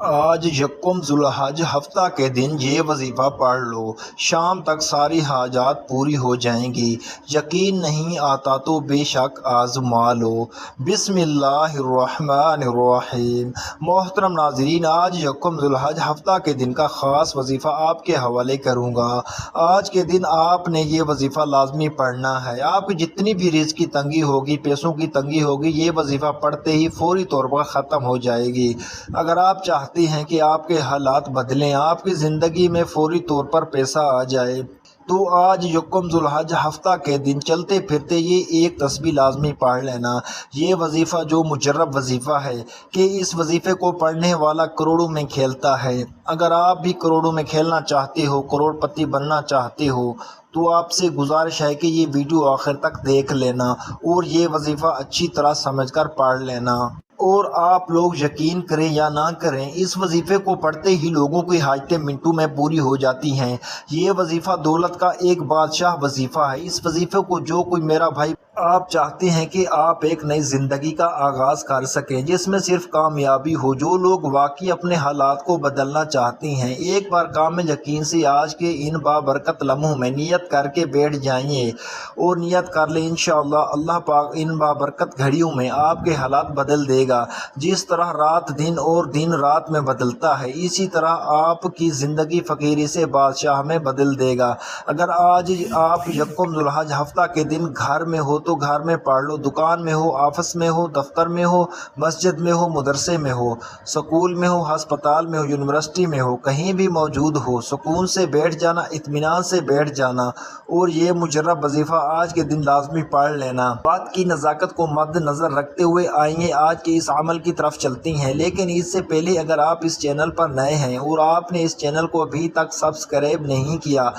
آج یکم ذوالحج ہفتہ کے دن یہ وظیفہ پڑھ لو، شام تک ساری حاجات پوری ہو جائیں گی۔ یقین نہیں آتا تو بے شک آزما لو۔ بسم اللہ الرحمن الرحیم۔ محترم ناظرین، آج یکم ذوالحج ہفتہ کے دن کا خاص وظیفہ آپ کے حوالے کروں گا۔ آج کے دن آپ نے یہ وظیفہ لازمی پڑھنا ہے۔ آپ کی جتنی بھی رزق کی تنگی ہوگی، پیسوں کی تنگی ہوگی، یہ وظیفہ پڑھتے ہی فوری طور پر ختم ہو جائے گی۔ اگر آپ چاہتے ہیں کہ آپ کے حالات بدلیں، آپ کی زندگی میں فوری طور پر پیسہ آ جائے، تو آج یکم ذوالحج ہفتہ کے دن چلتے پھرتے یہ ایک تسبیح لازمی پڑھ لینا۔ یہ وظیفہ جو مجرب وظیفہ ہے کہ اس وظیفے کو پڑھنے والا کروڑوں میں کھیلتا ہے۔ اگر آپ بھی کروڑوں میں کھیلنا چاہتے ہو، کروڑ پتی بننا چاہتے ہو، تو آپ سے گزارش ہے کہ یہ ویڈیو آخر تک دیکھ لینا اور یہ وظیفہ اچھی طرح سمجھ کر پڑھ لینا۔ اور آپ لوگ یقین کریں یا نہ کریں، اس وظیفے کو پڑھتے ہی لوگوں کی حاجتیں منٹوں میں پوری ہو جاتی ہیں۔ یہ وظیفہ دولت کا ایک بادشاہ وظیفہ ہے۔ اس وظیفے کو جو کوئی میرا بھائی آپ چاہتے ہیں کہ آپ ایک نئی زندگی کا آغاز کر سکیں جس میں صرف کامیابی ہو، جو لوگ واقعی اپنے حالات کو بدلنا چاہتے ہیں، ایک بار کامل یقین سے آج کے ان بابرکت لمحوں میں نیت کر کے بیٹھ جائیں اور نیت کر لیں، انشاءاللہ اللہ پاک ان بابرکت گھڑیوں میں آپ کے حالات بدل دے گا۔ جس طرح رات دن اور دن رات میں بدلتا ہے، اسی طرح آپ کی زندگی فقیری سے بادشاہ میں بدل دے گا۔ اگر آج آپ یکم ذوالحج ہفتہ کے دن گھر میں ہو تو گھر میں پڑھ لو، دکان میں ہو، آفس میں ہو، دفتر میں ہو، مسجد میں ہو، مدرسے میں ہو، سکول میں ہو، ہسپتال میں ہو، یونیورسٹی میں ہو، کہیں بھی موجود ہو، سکون سے بیٹھ جانا، اطمینان سے بیٹھ جانا اور یہ مجرب وظیفہ آج کے دن لازمی پڑھ لینا۔ بات کی نزاکت کو مد نظر رکھتے ہوئے آئیے آج کے اس عمل کی طرف چلتی ہیں، لیکن اس سے پہلے اگر آپ اس چینل پر نئے ہیں اور آپ نے اس چینل کو ابھی تک سبسکرائب نہیں کیا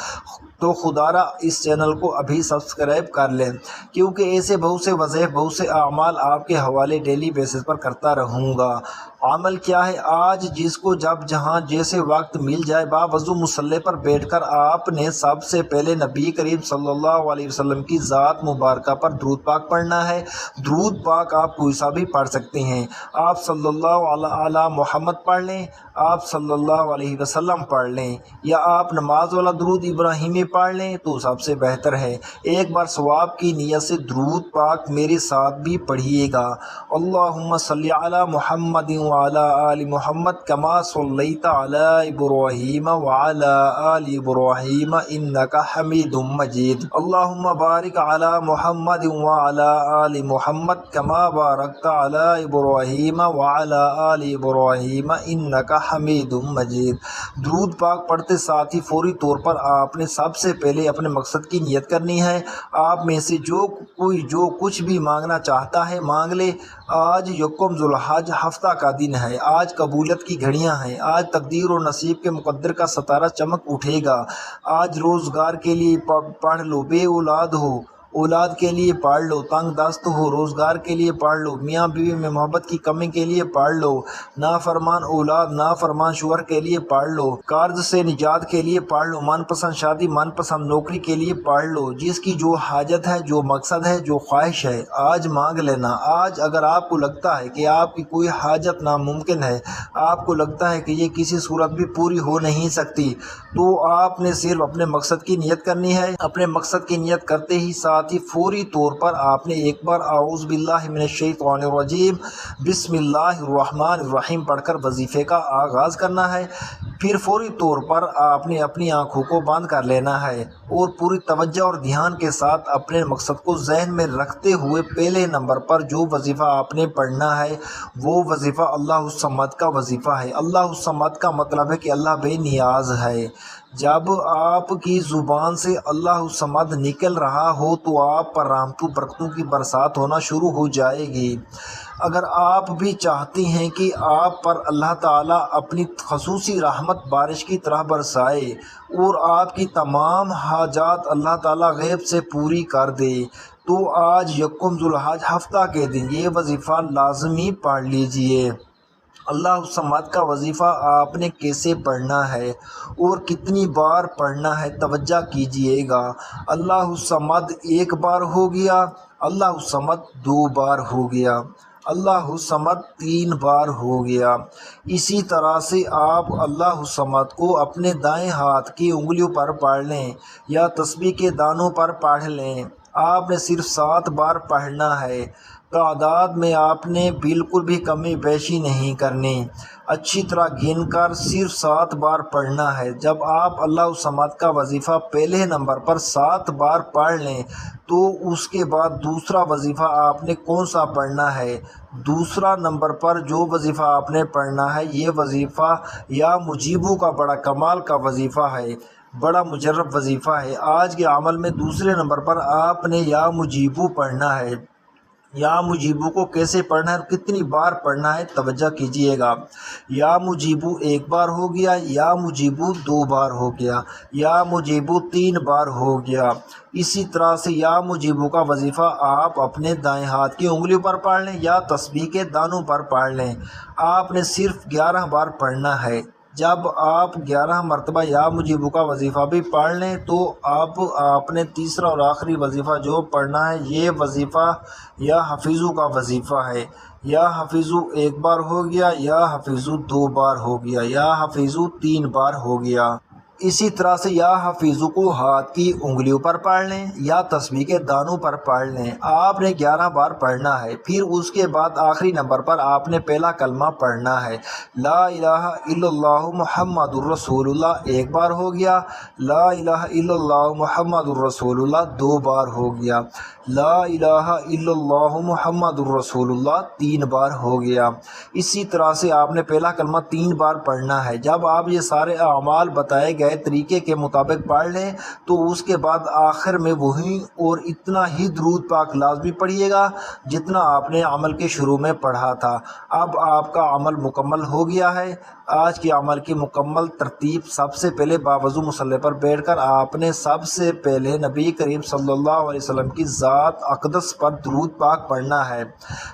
تو خدارا اس چینل کو ابھی سبسکرائب کر لیں، کیونکہ ایسے بہت سے وظائف، بہت سے اعمال آپ کے حوالے ڈیلی بیسس پر کرتا رہوں گا۔ عمل کیا ہے؟ آج جس کو جب جہاں جیسے وقت مل جائے، باوضو مصلی پر بیٹھ کر آپ نے سب سے پہلے نبی کریم صلی اللہ علیہ وسلم کی ذات مبارکہ پر درود پاک پڑھنا ہے۔ درود پاک آپ کوئی سا بھی پڑھ سکتے ہیں۔ آپ صلی اللہ علی محمد پڑھ لیں، آپ صلی اللہ علیہ وسلم پڑھ لیں، یا آپ نماز والا درود ابراہیمی پڑھ لیں تو سب سے بہتر ہے۔ ایک بار ثواب کی نیت سے درود پاک میرے ساتھ بھی پڑھیے گا۔ اللہم صلی علی محمد وعلی آل محمد کما صلیت علی ابراہیم وعلی آل ابراہیم انک حمید مجید۔ اللہم بارک علی محمد وعلی آل محمد کما بارکت علی ابراہیم وعلی آل ابراہیم انک حمید مجید۔ درود پاک پڑھتے ساتھ ہی فوری طور پر آپ نے سب سے پہلے اپنے مقصد کی نیت کرنی ہے۔ آپ میں سے جو کچھ بھی مانگنا چاہتا ہے مانگ لے۔ آج یکم ذوالحج ہفتہ کا دن ہے، آج قبولیت کی گھڑیاں ہیں، آج تقدیر اور نصیب کے مقدر کا ستارہ چمک اٹھے گا۔ آج روزگار کے لیے پڑھ لو، بے اولاد ہو اولاد کے لیے پڑھ لو، تنگ دست ہو روزگار کے لیے پڑھ لو، میاں بیوی میں محبت کی کمی کے لیے پڑھ لو، نافرمان اولاد نافرمان شوہر کے لیے پڑھ لو، قرض سے نجات کے لیے پڑھ لو، من پسند شادی من پسند نوکری کے لیے پڑھ لو۔ جس کی جو حاجت ہے، جو مقصد ہے، جو خواہش ہے، آج مانگ لینا۔ آج اگر آپ کو لگتا ہے کہ آپ کی کوئی حاجت ناممکن ہے، آپ کو لگتا ہے کہ یہ کسی صورت بھی پوری ہو نہیں سکتی، تو آپ نے صرف اپنے مقصد کی نیت کرنی ہے۔ اپنے مقصد کی نیت کرتے ہی ساتھ ہی فوری طور پر آپ نے ایک بار اعوذ باللہ من الشیطان الرجیم بسم اللہ الرحمن الرحیم پڑھ کر وظیفے کا آغاز کرنا ہے۔ پھر فوری طور پر آپ نے اپنی آنکھوں کو بند کر لینا ہے اور پوری توجہ اور دھیان کے ساتھ اپنے مقصد کو ذہن میں رکھتے ہوئے پہلے نمبر پر جو وظیفہ آپ نے پڑھنا ہے وہ وظیفہ اللہ الصمد کا وظیفہ ہے۔ اللہ الصمد کا مطلب ہے کہ اللہ بے نیاز ہے۔ جب آپ کی زبان سے اللہ الصمد نکل رہا ہو تو آپ پر رحمتوں برکتوں کی برسات ہونا شروع ہو جائے گی۔ اگر آپ بھی چاہتے ہیں کہ آپ پر اللہ تعالیٰ اپنی خصوصی رحمت بارش کی طرح برسائے اور آپ کی تمام حاجات اللہ تعالیٰ غیب سے پوری کر دے، تو آج یکم ذوالحج ہفتہ کے دن یہ وظیفہ لازمی پڑھ لیجئے۔ اللہ الصمد کا وظیفہ آپ نے کیسے پڑھنا ہے اور کتنی بار پڑھنا ہے، توجہ کیجئے گا۔ اللہ الصمد ایک بار ہو گیا، اللہ الصمد دو بار ہو گیا۔ اللہ الصمد 3 بار ہو گیا۔ اسی طرح سے آپ اللہ الصمد کو اپنے دائیں ہاتھ کی انگلیوں پر پڑھ لیں یا تسبیح کے دانوں پر پڑھ لیں۔ آپ نے صرف 7 بار پڑھنا ہے۔ تعداد میں آپ نے بالکل بھی کمی بیشی نہیں کرنی، اچھی طرح گن کر صرف 7 بار پڑھنا ہے۔ جب آپ اللہ الصمد کا وظیفہ پہلے نمبر پر 7 بار پڑھ لیں تو اس کے بعد دوسرا وظیفہ آپ نے کون سا پڑھنا ہے؟ دوسرا نمبر پر جو وظیفہ آپ نے پڑھنا ہے یہ وظیفہ یا مجیبو کا بڑا کمال کا وظیفہ ہے، بڑا مجرب وظیفہ ہے۔ آج کے عمل میں دوسرے نمبر پر آپ نے یا مجیبو پڑھنا ہے۔ یا مجیبو کو کیسے پڑھنا ہے اور کتنی بار پڑھنا ہے توجہ کیجئے گا۔ یا مجیبو 1 بار ہو گیا، یا مجیبو 2 بار ہو گیا، یا مجیبو 3 بار ہو گیا۔ اسی طرح سے یا مجیبو کا وظیفہ آپ اپنے دائیں ہاتھ کی انگلیوں پر پڑھ لیں یا تسبیح کے دانوں پر پڑھ لیں۔ آپ نے صرف 11 بار پڑھنا ہے۔ جب آپ 11 مرتبہ یا مجیبو کا وظیفہ بھی پڑھ لیں تو اب آپ نے تیسرا اور آخری وظیفہ جو پڑھنا ہے یہ وظیفہ یا حفیظو کا وظیفہ ہے۔ یا حفیظو 1 بار ہو گیا، یا حفیظو 2 بار ہو گیا، یا حفیظو 3 بار ہو گیا۔ اسی طرح سے یا حفیظو کو ہاتھ کی انگلیوں پر پڑھ لیں یا تسبیح کے دانوں پر پڑھ لیں۔ آپ نے 11 بار پڑھنا ہے۔ پھر اس کے بعد آخری نمبر پر آپ نے پہلا کلمہ پڑھنا ہے، لا الہ الا اللہ محمد الرسول اللہ 1 بار ہو گیا، لا الہ الا اللہ محمد الرسول اللہ 2 بار ہو گیا، لا الہ الا اللہ محمد الرسول اللہ 3 بار ہو گیا۔ اسی طرح سے آپ نے پہلا کلمہ 3 بار پڑھنا ہے۔ جب آپ یہ سارے اعمال بتائے گئے طریقے کے مطابق پڑھ لیں تو اس کے بعد آخر میں وہی اور اتنا ہی درود پاک لازمی پڑھیے گا جتنا آپ نے عمل کے شروع میں پڑھا تھا۔ اب آپ کا عمل مکمل ہو گیا ہے۔ آج کے عمل کی مکمل ترتیب: سب سے پہلے باوضو مصلی پر بیٹھ کر آپ نے سب سے پہلے نبی کریم صلی اللہ علیہ وسلم کی ذات اقدس پر درود پاک پڑھنا ہے۔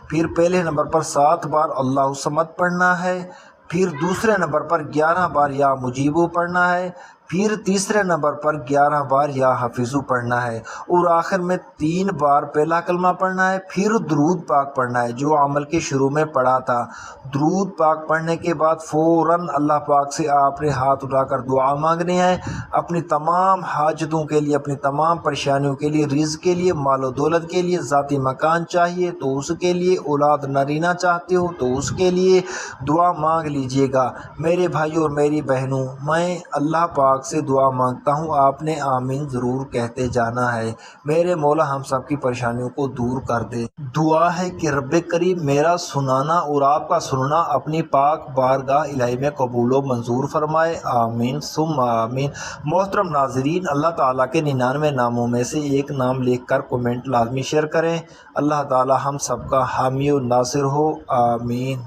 پھر پہلے نمبر پر 7 بار اللہ الصمد پڑھنا ہے۔ پھر دوسرے نمبر پر 11 بار یا مجیبو پڑھنا ہے۔ پھر تیسرے نمبر پر 11 بار یا حفیظو پڑھنا ہے اور آخر میں 3 بار پہلا کلمہ پڑھنا ہے۔ پھر درود پاک پڑھنا ہے جو عمل کے شروع میں پڑھا تھا۔ درود پاک پڑھنے کے بعد فوراً اللہ پاک سے آپ نے ہاتھ اٹھا کر دعا مانگنی ہے، اپنی تمام حاجتوں کے لیے، اپنی تمام پریشانیوں کے لیے، رزق کے لیے، مال و دولت کے لیے، ذاتی مکان چاہیے تو اس کے لیے، اولاد نرینہ چاہتے ہو تو اس کے لیے دعا مانگ لیجئے گا۔ میرے بھائیوں اور میری بہنوں، میں اللہ پاک سے دعا مانگتا ہوں، آپ نے آمین ضرور کہتے جانا ہے۔ میرے مولا ہم سب کی پریشانیوں کو دور کر دے۔ دعا ہے کہ رب کریم میرا سنانا اور آپ کا سننا اپنی پاک بارگاہ الہی میں قبول و منظور فرمائے، آمین ثم آمین۔ محترم ناظرین، اللہ تعالیٰ کے 99 ناموں میں سے ایک نام لکھ کر کومنٹ لازمی شیئر کریں۔ اللہ تعالیٰ ہم سب کا حامی و ناصر ہو، آمین۔